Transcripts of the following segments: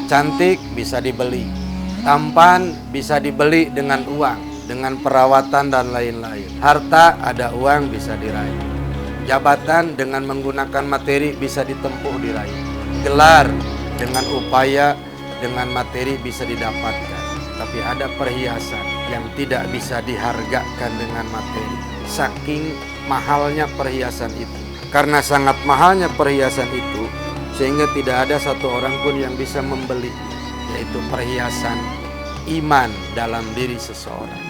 Cantik bisa dibeli, tampan bisa dibeli dengan uang, dengan perawatan dan lain-lain. Harta ada uang bisa diraih. Jabatan dengan menggunakan materi bisa ditempuh diraih. Gelar dengan upaya, dengan materi bisa didapatkan. Tapi ada perhiasan yang tidak bisa dihargakan dengan materi. Saking mahalnya perhiasan itu. Karena sangat mahalnya perhiasan itu, sehingga tidak ada satu orang pun yang bisa membeli, yaitu perhiasan iman dalam diri seseorang.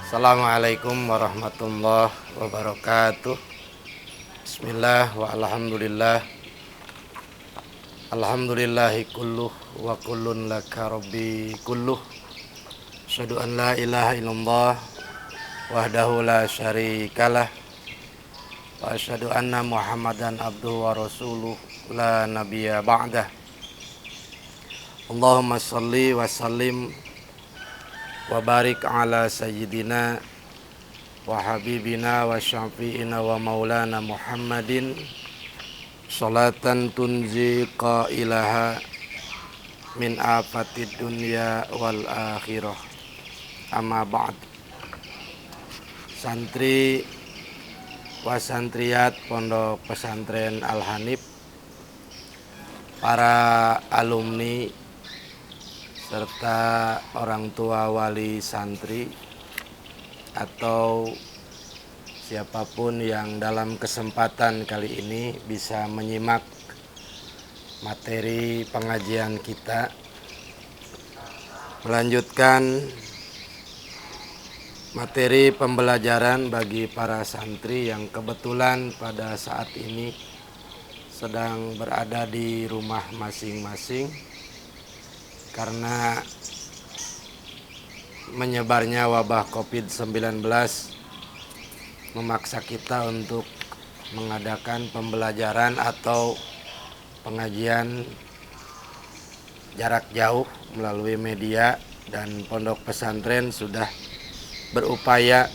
Assalamualaikum warahmatullahi wabarakatuh. Bismillah wa alhamdulillah. Alhamdulillahi kulluh wa kullun laka rabbi kulluh. Asyhadu an la ilaha illallah wahdahu la syarikalah. Wa asyhadu anna Muhammadan abduhu wa rasuluh la nabiyya ba'dah. Allahumma salli wa sallim wa barik ala sayyidina wa habibina wa syafi'ina wa maulana Muhammadin salatan tunzi qailaha min afatid dunya wal akhirah. Amma ba'd. Santri wa santriyat Pondok Pesantren Al-Hanif, para alumni serta orang tua wali santri atau siapapun yang dalam kesempatan kali ini bisa menyimak materi pengajian kita, melanjutkan materi pembelajaran bagi para santri yang kebetulan pada saat ini sedang berada di rumah masing-masing karena menyebarnya wabah COVID-19 memaksa kita untuk mengadakan pembelajaran atau pengajian jarak jauh melalui media, dan pondok pesantren sudah berupaya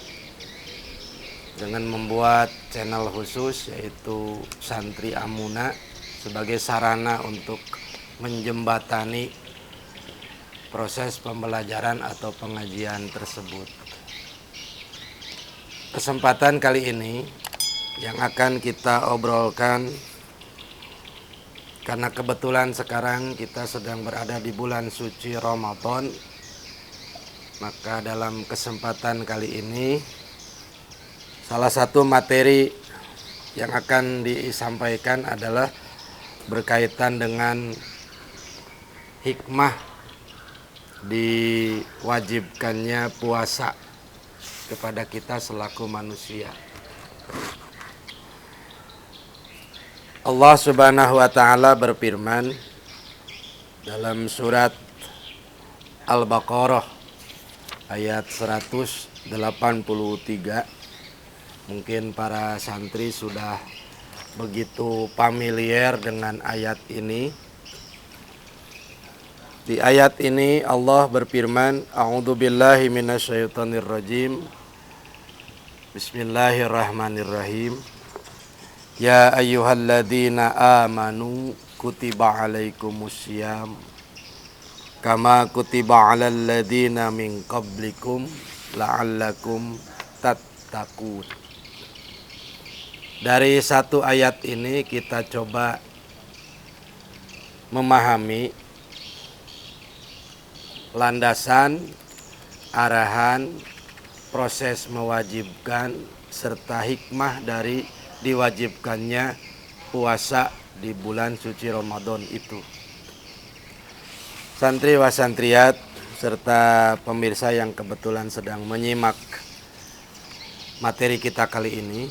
dengan membuat channel khusus yaitu Santri Amuna sebagai sarana untuk menjembatani proses pembelajaran atau pengajian tersebut. Kesempatan kali ini yang akan kita obrolkan, karena kebetulan sekarang kita sedang berada di bulan suci Ramadan, maka dalam kesempatan kali ini salah satu materi yang akan disampaikan adalah berkaitan dengan hikmah diwajibkannya puasa kepada kita selaku manusia. Allah Subhanahu wa taala berfirman dalam surat Al-Baqarah ayat 183. Mungkin para santri sudah begitu familiar dengan ayat ini. Di ayat ini Allah berfirman, A'udzubillahi minasyaitonirrajim. Bismillahirrahmanirrahim. Ya ayyuhalladzina amanu kutiba alaikumussyam kama kutiba alal ladzina min qablikum la'allakum tattaqun. Dari satu ayat ini kita coba memahami landasan, arahan, proses mewajibkan, serta hikmah dari diwajibkannya puasa di bulan suci Ramadan itu. Santri wa santriyat serta pemirsa yang kebetulan sedang menyimak materi kita kali ini,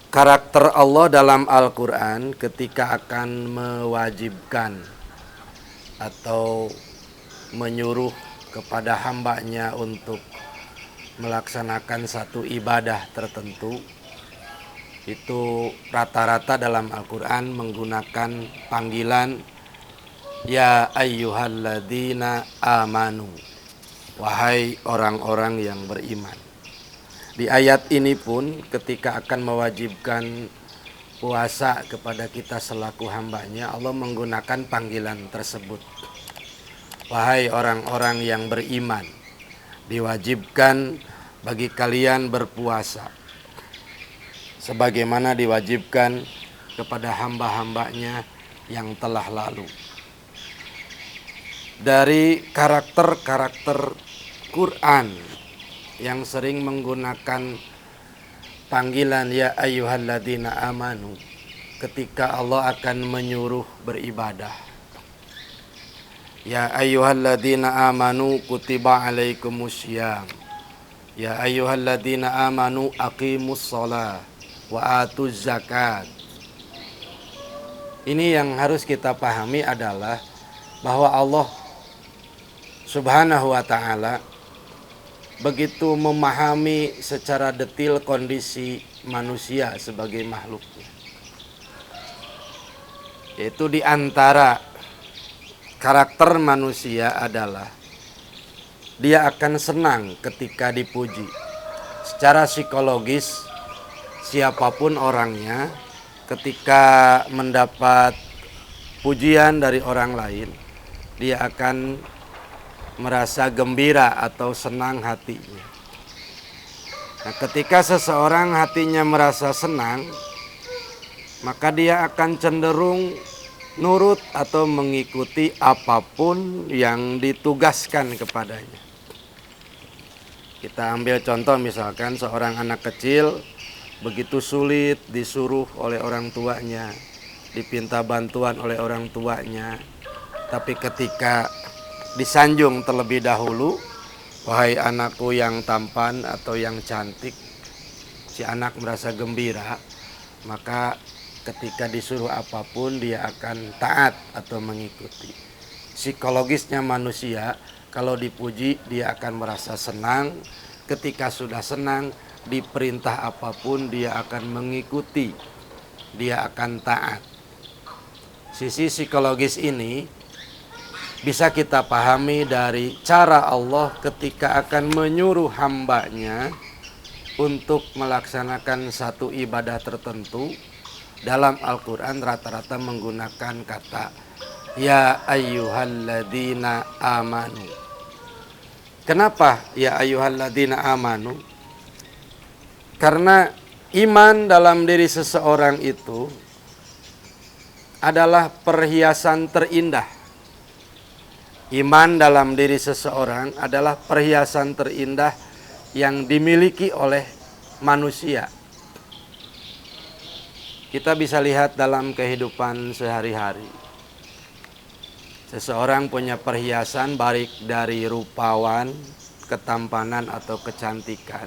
karakter Allah dalam Al-Quran ketika akan mewajibkan atau menyuruh kepada hambanya untuk melaksanakan satu ibadah tertentu, itu rata-rata dalam Al-Quran menggunakan panggilan Ya ayyuhalladzina amanu, wahai orang-orang yang beriman. Di ayat ini pun ketika akan mewajibkan puasa kepada kita selaku hambanya, Allah menggunakan panggilan tersebut. Wahai orang-orang yang beriman, diwajibkan bagi kalian berpuasa sebagaimana diwajibkan kepada hamba-hambanya yang telah lalu. Dari karakter-karakter Quran yang sering menggunakan panggilan ya ayyuhalladzina amanu ketika Allah akan menyuruh beribadah. Ya ayyuhalladzina amanu kutiba alaikumussyam. Ya ayyuhalladzina amanu aqimus shalah wa atuz zakat. Ini yang harus kita pahami adalah bahwa Allah Subhanahu wa ta'ala begitu memahami secara detil kondisi manusia sebagai makhluknya. Yaitu di antara karakter manusia adalah dia akan senang ketika dipuji. Secara psikologis, siapapun orangnya ketika mendapat pujian dari orang lain, dia akan merasa gembira atau senang hatinya. Nah, ketika seseorang hatinya merasa senang, maka dia akan cenderung nurut atau mengikuti apapun yang ditugaskan kepadanya. Kita ambil contoh misalkan seorang anak kecil begitu sulit disuruh oleh orang tuanya, dipinta bantuan oleh orang tuanya, tapi ketika disanjung terlebih dahulu, wahai anakku yang tampan atau yang cantik, si anak merasa gembira, maka ketika disuruh apapun dia akan taat atau mengikuti. Psikologisnya manusia, kalau dipuji dia akan merasa senang, ketika sudah senang diperintah apapun dia akan mengikuti, dia akan taat. Sisi psikologis ini bisa kita pahami dari cara Allah ketika akan menyuruh hambanya untuk melaksanakan satu ibadah tertentu. Dalam Al-Quran rata-rata menggunakan kata ya ayyuhalladzina amanu. Kenapa ya ayyuhalladzina amanu? Karena iman dalam diri seseorang itu adalah perhiasan terindah. Iman dalam diri seseorang adalah perhiasan terindah yang dimiliki oleh manusia. Kita bisa lihat dalam kehidupan sehari-hari. Seseorang punya perhiasan baik dari rupawan, ketampanan atau kecantikan.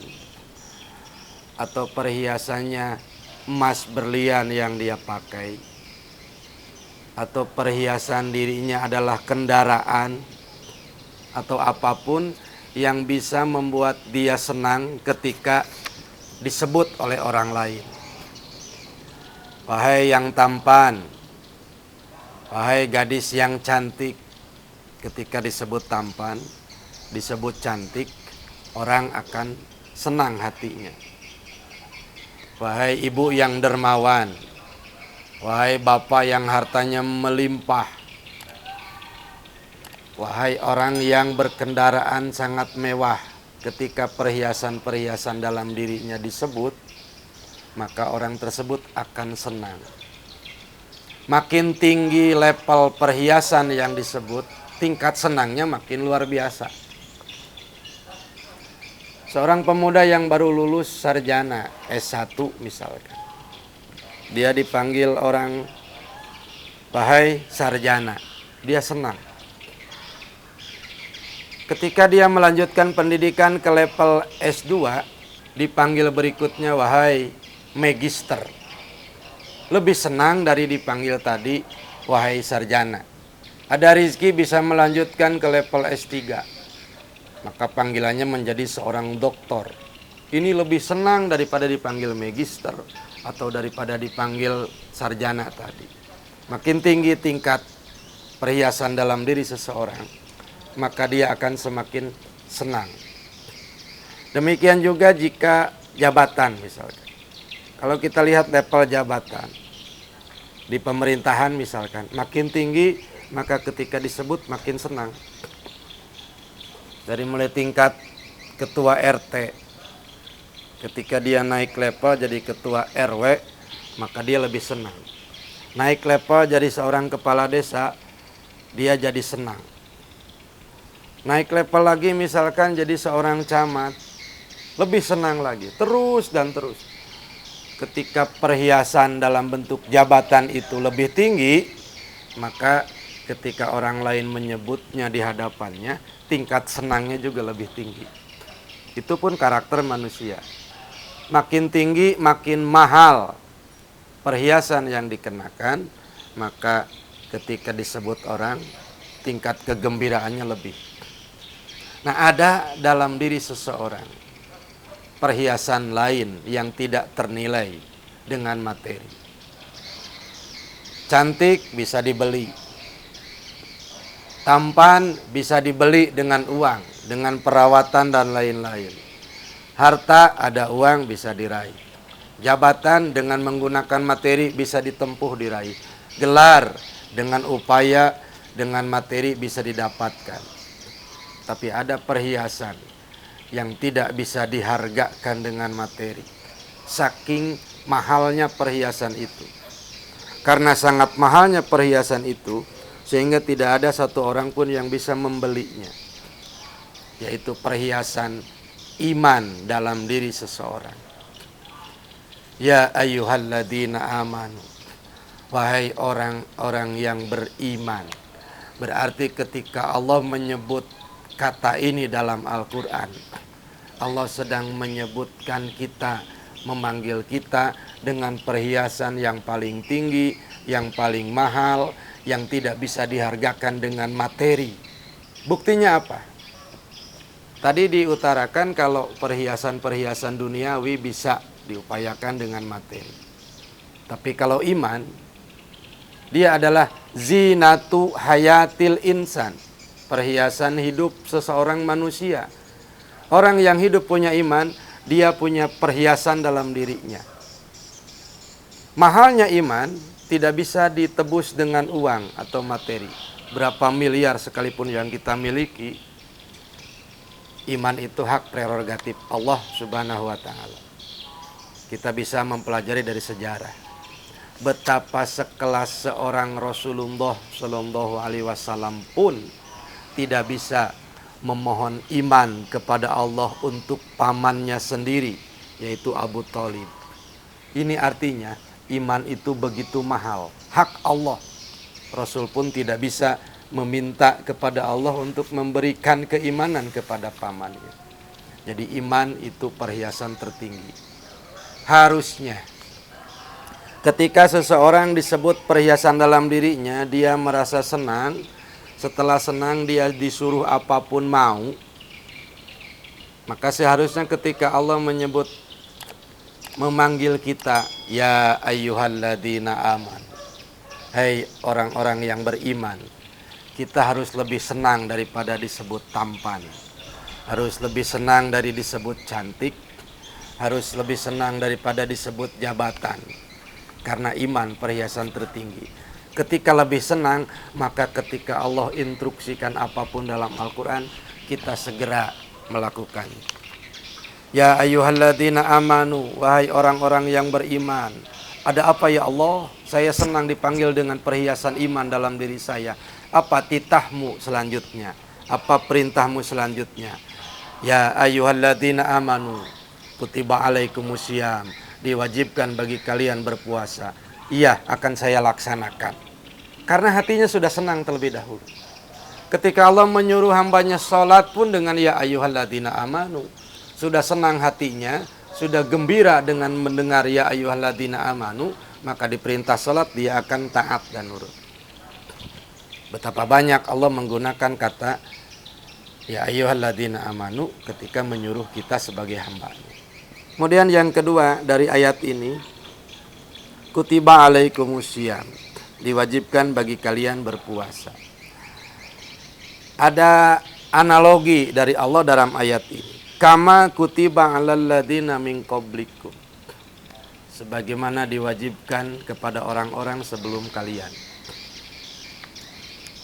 Atau perhiasannya emas berlian yang dia pakai. Atau perhiasan dirinya adalah kendaraan atau apapun yang bisa membuat dia senang ketika disebut oleh orang lain. Wahai yang tampan, wahai gadis yang cantik, ketika disebut tampan, disebut cantik, orang akan senang hatinya. Wahai ibu yang dermawan, wahai bapak yang hartanya melimpah, wahai orang yang berkendaraan sangat mewah, ketika perhiasan-perhiasan dalam dirinya disebut, maka orang tersebut akan senang. Makin tinggi level perhiasan yang disebut, tingkat senangnya makin luar biasa. Seorang pemuda yang baru lulus sarjana S1 misalkan, dia dipanggil orang, wahai sarjana, dia senang. Ketika dia melanjutkan pendidikan ke level S2, dipanggil berikutnya, wahai magister. Lebih senang dari dipanggil tadi, wahai sarjana. Ada rezeki bisa melanjutkan ke level S3, maka panggilannya menjadi seorang doktor. Ini lebih senang daripada dipanggil magister atau daripada dipanggil sarjana tadi. Makin tinggi tingkat perhiasan dalam diri seseorang, maka dia akan semakin senang. Demikian juga jika jabatan misalkan. Kalau kita lihat level jabatan di pemerintahan misalkan, makin tinggi maka ketika disebut makin senang. Dari mulai tingkat ketua RT, ketika dia naik level jadi ketua RW, maka dia lebih senang. Naik level jadi seorang kepala desa, dia jadi senang. Naik level lagi misalkan jadi seorang camat, lebih senang lagi. Terus dan terus. Ketika perhiasan dalam bentuk jabatan itu lebih tinggi, maka ketika orang lain menyebutnya di hadapannya, tingkat senangnya juga lebih tinggi. Itu pun karakter manusia. Makin tinggi, makin mahal perhiasan yang dikenakan, maka ketika disebut orang, tingkat kegembiraannya lebih. Nah, ada dalam diri seseorang perhiasan lain yang tidak ternilai dengan materi. Cantik bisa dibeli. Tampan bisa dibeli dengan uang, dengan perawatan dan lain-lain. Harta ada uang bisa diraih. Jabatan dengan menggunakan materi bisa ditempuh diraih. Gelar dengan upaya, dengan materi bisa didapatkan. Tapi ada perhiasan yang tidak bisa dihargakan dengan materi. Saking mahalnya perhiasan itu. Karena sangat mahalnya perhiasan itu, sehingga tidak ada satu orang pun yang bisa membelinya. Yaitu perhiasan iman dalam diri seseorang. Ya ayyuhalladzina amanu. Wahai orang-orang yang beriman. Berarti ketika Allah menyebut kata ini dalam Al-Quran, Allah sedang menyebutkan kita, memanggil kita dengan perhiasan yang paling tinggi, yang paling mahal, yang tidak bisa dihargakan dengan materi. Buktinya apa? Tadi diutarakan kalau perhiasan-perhiasan duniawi bisa diupayakan dengan materi. Tapi kalau iman, dia adalah zinatu hayatil insan, perhiasan hidup seseorang manusia. Orang yang hidup punya iman, dia punya perhiasan dalam dirinya. Mahalnya iman tidak bisa ditebus dengan uang atau materi. Berapa miliar sekalipun yang kita miliki, iman itu hak prerogatif Allah Subhanahu wa Ta'ala. Kita bisa mempelajari dari sejarah betapa sekelas seorang Rasulullah Shallallahu Alaihi Wasallam pun tidak bisa memohon iman kepada Allah untuk pamannya sendiri, yaitu Abu Thalib. Ini artinya iman itu begitu mahal, hak Allah. Rasul pun tidak bisa meminta kepada Allah untuk memberikan keimanan kepada pamannya. Jadi iman itu perhiasan tertinggi. Harusnya ketika seseorang disebut perhiasan dalam dirinya, dia merasa senang. Setelah senang dia disuruh apapun mau. Maka seharusnya ketika Allah memanggil kita, ya ayyuhalladzina aman, hai orang-orang yang beriman, kita harus lebih senang daripada disebut tampan, harus lebih senang dari disebut cantik, harus lebih senang daripada disebut jabatan, karena iman perhiasan tertinggi. Ketika lebih senang, maka ketika Allah instruksikan apapun dalam Al-Quran, kita segera melakukan. Ya ayyuhalladzina amanu, wahai orang-orang yang beriman. Ada apa ya Allah? Saya senang dipanggil dengan perhiasan iman dalam diri saya. Apa titahmu selanjutnya? Apa perintahmu selanjutnya? Ya ayyuhalladzina amanu, kutiba alaikumusiyam, diwajibkan bagi kalian berpuasa. Iya, akan saya laksanakan. Karena hatinya sudah senang terlebih dahulu. Ketika Allah menyuruh hambanya sholat pun dengan ya ayyuhalladzina amanu, sudah senang hatinya, sudah gembira dengan mendengar ya ayyuhalladzina amanu, maka diperintah sholat dia akan taat dan nurut. Betapa banyak Allah menggunakan kata ya ayyuhalladzina amanu ketika menyuruh kita sebagai hambanya. Kemudian yang kedua dari ayat ini, kutiba alaikumusiyam, diwajibkan bagi kalian berpuasa. Ada analogi dari Allah dalam ayat ini. Kama kutiba 'alal ladzina min qablikum. Sebagaimana diwajibkan kepada orang-orang sebelum kalian.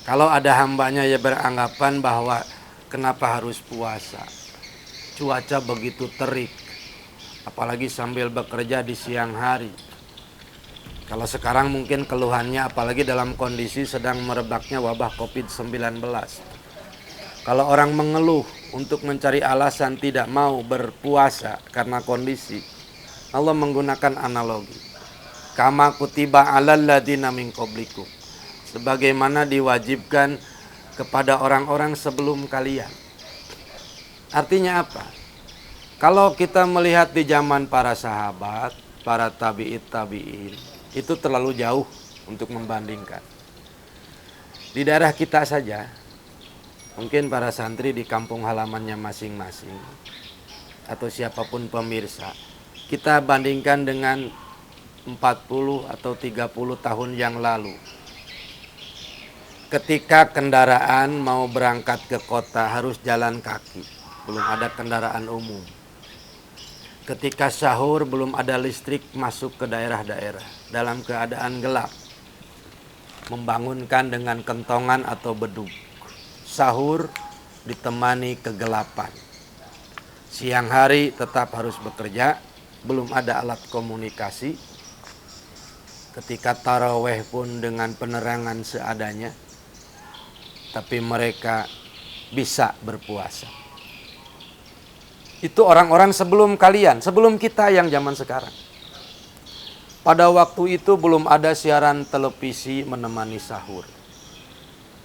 Kalau ada hambanya yang beranggapan bahwa kenapa harus puasa? Cuaca begitu terik, apalagi sambil bekerja di siang hari. Kalau sekarang mungkin keluhannya apalagi dalam kondisi sedang merebaknya wabah COVID-19. Kalau orang mengeluh untuk mencari alasan tidak mau berpuasa karena kondisi, Allah menggunakan analogi. Kama kutiba 'alal ladzina min qablikum. Sebagaimana diwajibkan kepada orang-orang sebelum kalian. Artinya apa? Kalau kita melihat di zaman para sahabat, para tabi'in, itu terlalu jauh untuk membandingkan. Di daerah kita saja, mungkin para santri di kampung halamannya masing-masing, atau siapapun pemirsa, kita bandingkan dengan 40 atau 30 tahun yang lalu. Ketika kendaraan mau berangkat ke kota harus jalan kaki, belum ada kendaraan umum. Ketika sahur belum ada listrik masuk ke daerah-daerah, dalam keadaan gelap. Membangunkan dengan kentongan atau beduk. Sahur ditemani kegelapan. Siang hari tetap harus bekerja, belum ada alat komunikasi. Ketika taraweh pun dengan penerangan seadanya, tapi mereka bisa berpuasa. Itu orang-orang sebelum kalian, sebelum kita yang zaman sekarang. Pada waktu itu belum ada siaran televisi menemani sahur.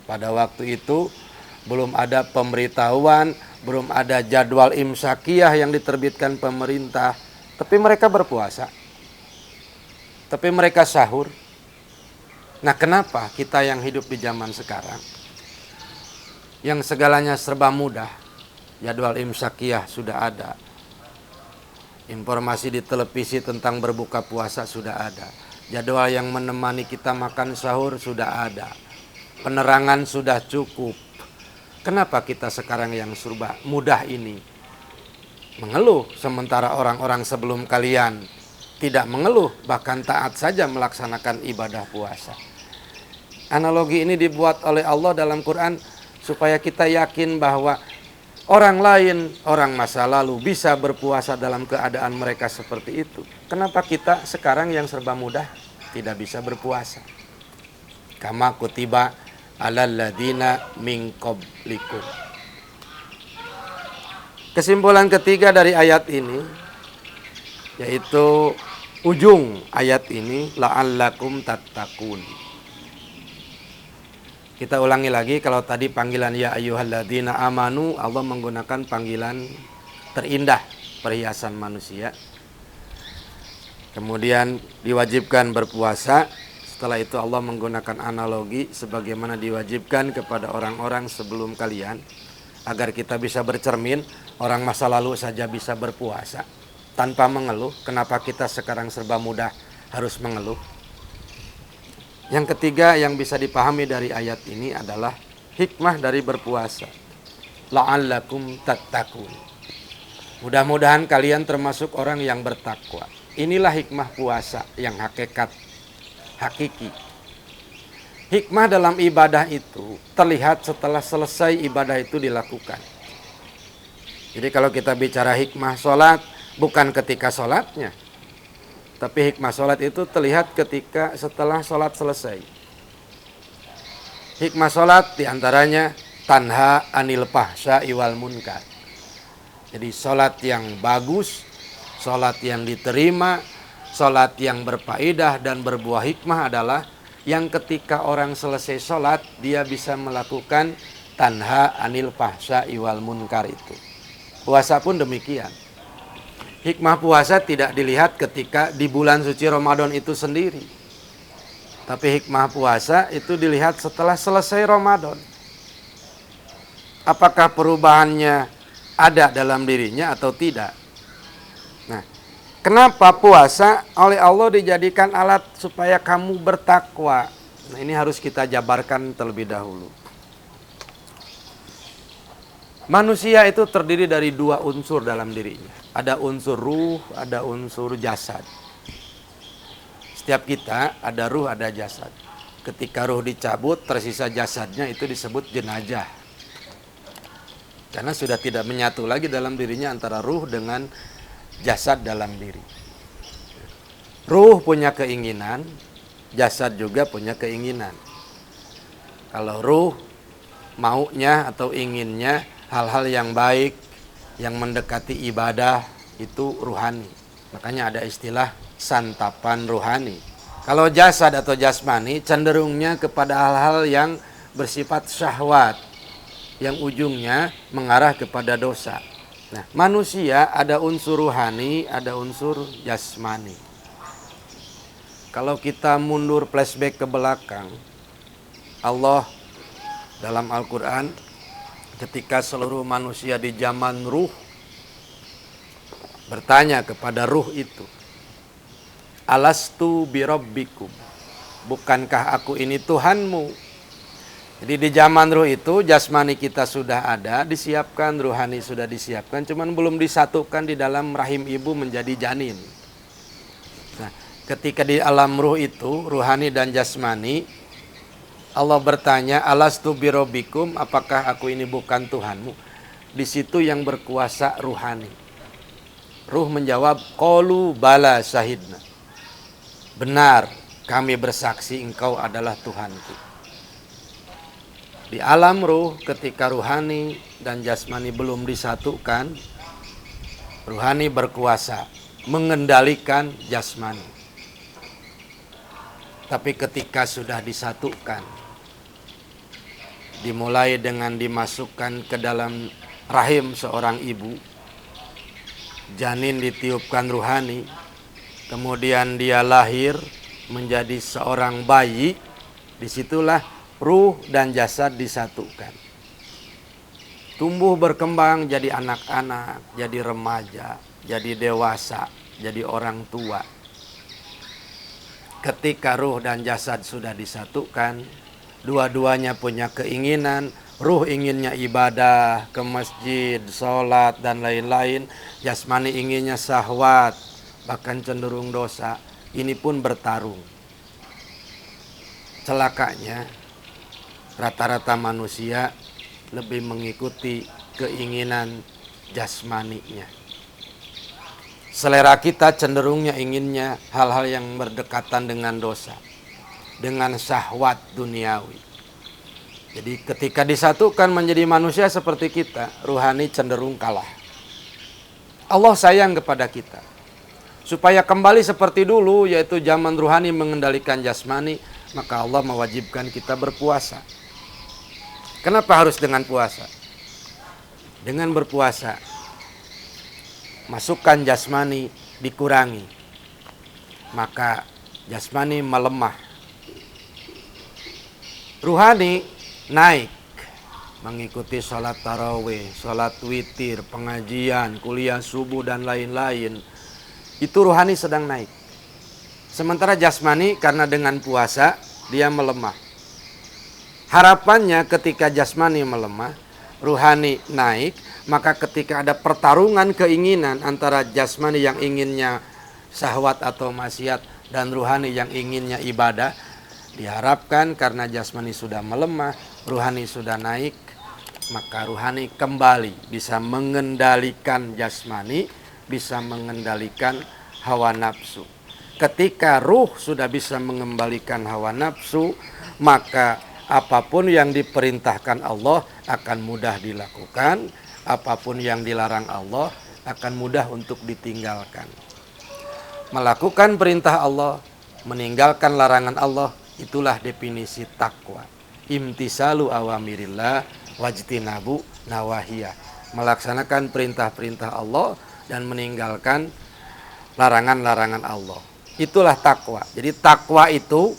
Pada waktu itu belum ada pemberitahuan, belum ada jadwal imsakiyah yang diterbitkan pemerintah. Tapi mereka berpuasa. Tapi mereka sahur. Nah, kenapa kita yang hidup di zaman sekarang, yang segalanya serba mudah, jadwal imsakiyah sudah ada, informasi di televisi tentang berbuka puasa sudah ada, jadwal yang menemani kita makan sahur sudah ada, penerangan sudah cukup. Kenapa kita sekarang yang serba mudah ini mengeluh, sementara orang-orang sebelum kalian tidak mengeluh, bahkan taat saja melaksanakan ibadah puasa? Analogi ini dibuat oleh Allah dalam Quran supaya kita yakin bahwa orang lain, orang masa lalu bisa berpuasa dalam keadaan mereka seperti itu. Kenapa kita sekarang yang serba mudah tidak bisa berpuasa? Kama kutiba 'alal ladzina min qablikum. Kesimpulan ketiga dari ayat ini, yaitu ujung ayat ini, la'allakum tattaqun. Kita ulangi lagi, kalau tadi panggilan ya ayyuhalladzina amanu, Allah menggunakan panggilan terindah, perhiasan manusia. Kemudian diwajibkan berpuasa. Setelah itu Allah menggunakan analogi sebagaimana diwajibkan kepada orang-orang sebelum kalian, agar kita bisa bercermin, orang masa lalu saja bisa berpuasa tanpa mengeluh. Kenapa kita sekarang serba mudah harus mengeluh? Yang ketiga yang bisa dipahami dari ayat ini adalah hikmah dari berpuasa. La'allakum tattaqun. Mudah-mudahan kalian termasuk orang yang bertakwa. Inilah hikmah puasa yang hakiki. Hikmah dalam ibadah itu terlihat setelah selesai ibadah itu dilakukan. Jadi kalau kita bicara hikmah sholat, bukan ketika sholatnya, tapi hikmah sholat itu terlihat ketika setelah sholat selesai. Hikmah sholat diantaranya tanha anil fahsya'i wal munkar. Jadi sholat yang bagus, sholat yang diterima, sholat yang berfaedah dan berbuah hikmah adalah yang ketika orang selesai sholat, dia bisa melakukan tanha anil fahsya'i wal munkar itu. Puasa pun demikian. Hikmah puasa tidak dilihat ketika di bulan suci Ramadan itu sendiri. Tapi hikmah puasa itu dilihat setelah selesai Ramadan. Apakah perubahannya ada dalam dirinya atau tidak? Nah, kenapa puasa oleh Allah dijadikan alat supaya kamu bertakwa? Nah, ini harus kita jabarkan terlebih dahulu. Manusia itu terdiri dari dua unsur dalam dirinya. Ada unsur ruh, ada unsur jasad. Setiap kita ada ruh, ada jasad. Ketika ruh dicabut, tersisa jasadnya, itu disebut jenazah. Karena sudah tidak menyatu lagi dalam dirinya antara ruh dengan jasad dalam diri. Ruh punya keinginan, jasad juga punya keinginan. Kalau ruh maunya atau inginnya hal-hal yang baik, yang mendekati ibadah, itu ruhani. Makanya ada istilah santapan ruhani. Kalau jasad atau jasmani cenderungnya kepada hal-hal yang bersifat syahwat, yang ujungnya mengarah kepada dosa. Nah, manusia ada unsur ruhani, ada unsur jasmani. Kalau kita mundur flashback ke belakang, Allah dalam Al-Quran ketika seluruh manusia di zaman ruh bertanya kepada ruh itu, alastu birabbikum, bukankah aku ini Tuhanmu? Jadi di zaman ruh itu jasmani kita sudah ada, disiapkan, ruhani sudah disiapkan, cuman belum disatukan di dalam rahim ibu menjadi janin. Nah, ketika di alam ruh itu, ruhani dan jasmani, Allah bertanya, alastu birabbikum, apakah aku ini bukan Tuhanmu? Di situ yang berkuasa ruhani. Ruh menjawab, qalu bala syahidna. Benar, kami bersaksi engkau adalah Tuhanku. Di alam ruh, ketika ruhani dan jasmani belum disatukan, ruhani berkuasa mengendalikan jasmani. Tapi ketika sudah disatukan, dimulai dengan dimasukkan ke dalam rahim seorang ibu, janin ditiupkan ruhani, kemudian dia lahir menjadi seorang bayi, disitulah ruh dan jasad disatukan. Tumbuh berkembang jadi anak-anak, jadi remaja, jadi dewasa, jadi orang tua. Ketika ruh dan jasad sudah disatukan, dua-duanya punya keinginan, ruh inginnya ibadah, ke masjid, sholat, dan lain-lain. Jasmani inginnya syahwat, bahkan cenderung dosa. Ini pun bertarung. Celakanya, rata-rata manusia lebih mengikuti keinginan jasmaninya. Selera kita cenderungnya inginnya hal-hal yang berdekatan dengan dosa, dengan syahwat duniawi. Jadi ketika disatukan menjadi manusia seperti kita, ruhani cenderung kalah. Allah sayang kepada kita. Supaya kembali seperti dulu, yaitu zaman ruhani mengendalikan jasmani, maka Allah mewajibkan kita berpuasa. Kenapa harus dengan puasa? Dengan berpuasa, masukkan jasmani dikurangi, maka jasmani melemah. Ruhani naik, mengikuti sholat tarawih, sholat witir, pengajian, kuliah subuh, dan lain-lain. Itu ruhani sedang naik. Sementara jasmani karena dengan puasa, dia melemah. Harapannya ketika jasmani melemah, ruhani naik, maka ketika ada pertarungan keinginan antara jasmani yang inginnya syahwat atau maksiat dan ruhani yang inginnya ibadah, diharapkan karena jasmani sudah melemah, ruhani sudah naik, maka ruhani kembali bisa mengendalikan jasmani, bisa mengendalikan hawa nafsu. Ketika ruh sudah bisa mengembalikan hawa nafsu, maka apapun yang diperintahkan Allah akan mudah dilakukan, apapun yang dilarang Allah akan mudah untuk ditinggalkan. Melakukan perintah Allah, meninggalkan larangan Allah, itulah definisi takwa. Imtisalu awamirillah wajtinabu nawahiyah. Melaksanakan perintah-perintah Allah dan meninggalkan larangan-larangan Allah. Itulah takwa. Jadi takwa itu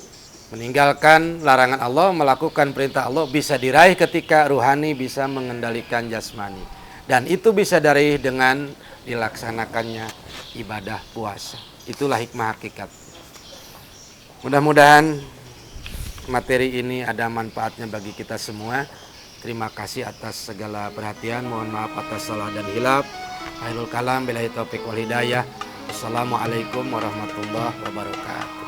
meninggalkan larangan Allah, melakukan perintah Allah, bisa diraih ketika ruhani bisa mengendalikan jasmani. Dan itu bisa diraih dengan dilaksanakannya ibadah puasa. Itulah hikmah hakikat. Mudah-mudahan materi ini ada manfaatnya bagi kita semua. Terima kasih atas segala perhatian. Mohon maaf atas salah dan hilaf. Akhirul kalam billahi taufiq wal hidayah. Assalamualaikum warahmatullahi wabarakatuh.